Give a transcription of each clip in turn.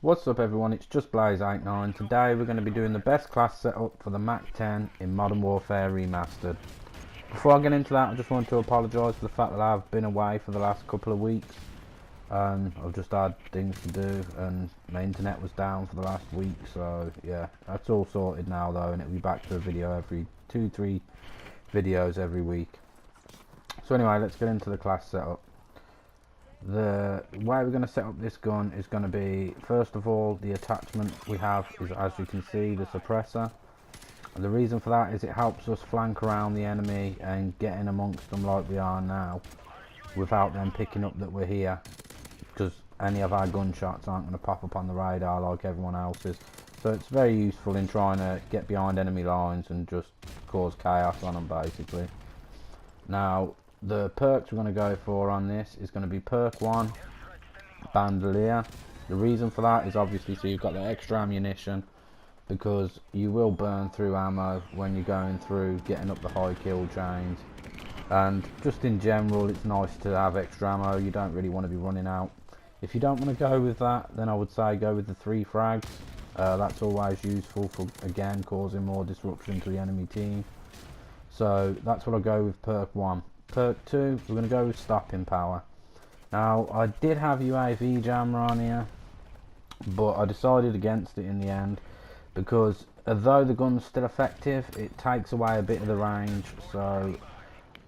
What's up everyone, it's just Blaze89. Today we're going to be doing the best class setup for the Mac 10 in Modern Warfare Remastered. Before I get into that, I just want to apologise for the fact that I've been away for the last couple of weeks. I've just had things to do and my internet was down for the last week, so yeah, that's all sorted now though, and it'll be back to a video every 2-3 videos every week. So anyway, let's get into the class setup. The way we're going to set up this gun is going to be, first of all, the attachment we have is, as you can see, the suppressor. And the reason for that is it helps us flank around the enemy and get in amongst them like we are now without them picking up that we're here, because any of our gunshots aren't going to pop up on the radar like everyone else's. So it's very useful in trying to get behind enemy lines and just cause chaos on them basically. Now, the perks we're going to go for on this is going to be perk 1, bandolier. The reason for that is obviously so you've got the extra ammunition, because you will burn through ammo when you're going through getting up the high kill chains, and just in general it's nice to have extra ammo. You don't really want to be running out. If you don't want to go with that, then I would say go with the 3 frags. That's always useful for, again, causing more disruption to the enemy team. So that's what I'll go with perk 1. Perk 2, we're going to go with stopping power. Now, I did have UAV jammer on here, but I decided against it in the end, because although the gun's still effective, it takes away a bit of the range, so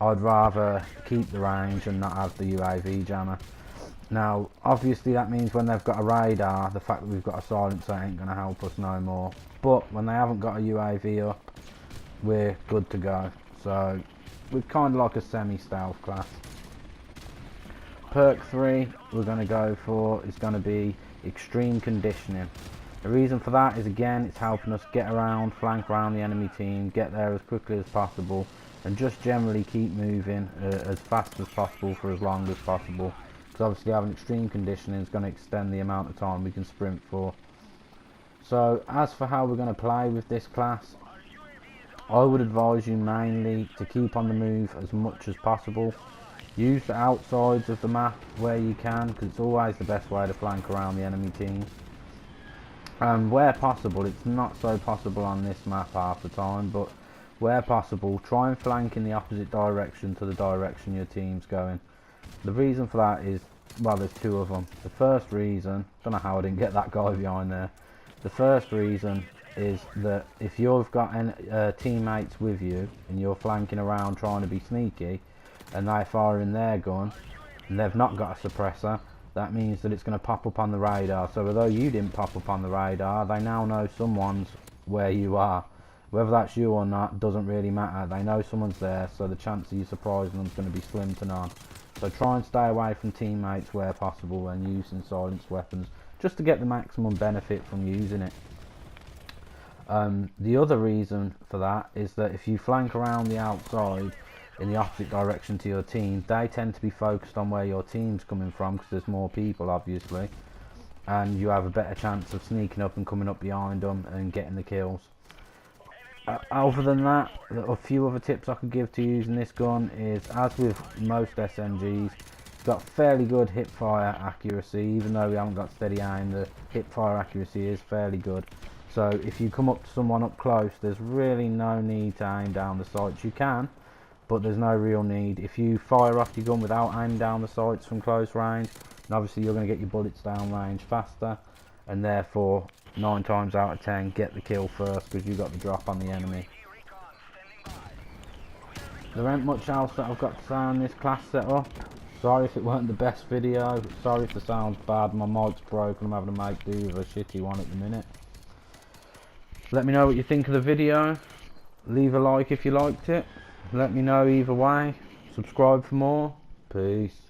I'd rather keep the range and not have the UAV jammer. Now, obviously that means when they've got a radar, the fact that we've got a silencer ain't going to help us no more. But when they haven't got a UAV up, we're good to go. So we're kind of like a semi-stealth class. Perk 3 we're going to go for is going to be extreme conditioning. The reason for that is, again, it's helping us get around, flank around the enemy team, get there as quickly as possible, and just generally keep moving as fast as possible for as long as possible. Because obviously having extreme conditioning is going to extend the amount of time we can sprint for. So as for how we're going to play with this class, I would advise you mainly to keep on the move as much as possible. Use the outsides of the map where you can, because it's always the best way to flank around the enemy team. And where possible, it's not so possible on this map half the time, but where possible, try and flank in the opposite direction to the direction your team's going. The reason for that is, well, there's 2 of them. The first reason, don't know how I didn't get that guy behind there. The first reason is that if you've got teammates with you and you're flanking around trying to be sneaky and they fire in their gun and they've not got a suppressor, that means that it's going to pop up on the radar. So although you didn't pop up on the radar, they now know someone's where you are. Whether that's you or not doesn't really matter. They know someone's there, so the chance of you surprising them is going to be slim to none. So try and stay away from teammates where possible and using silenced weapons, just to get the maximum benefit from using it. The other reason for that is that if you flank around the outside in the opposite direction to your team, they tend to be focused on where your team's coming from, because there's more people obviously, and you have a better chance of sneaking up and coming up behind them and getting the kills. Other than that, a few other tips I could give to using this gun is, as with most SMGs, it's got fairly good hip fire accuracy. Even though we haven't got steady aim, the hip fire accuracy is fairly good. So if you come up to someone up close, there's really no need to aim down the sights. You can, but there's no real need. If you fire off your gun without aiming down the sights from close range, then obviously you're going to get your bullets down range faster, and therefore 9 times out of 10 get the kill first, because you got the drop on the enemy. There ain't much else that I've got to say on this class setup. Sorry if it weren't the best video, sorry if the sound's bad, my mic's broken, I'm having to make do with a shitty one at the minute. Let me know what you think of the video, leave a like if you liked it, let me know either way, subscribe for more, peace.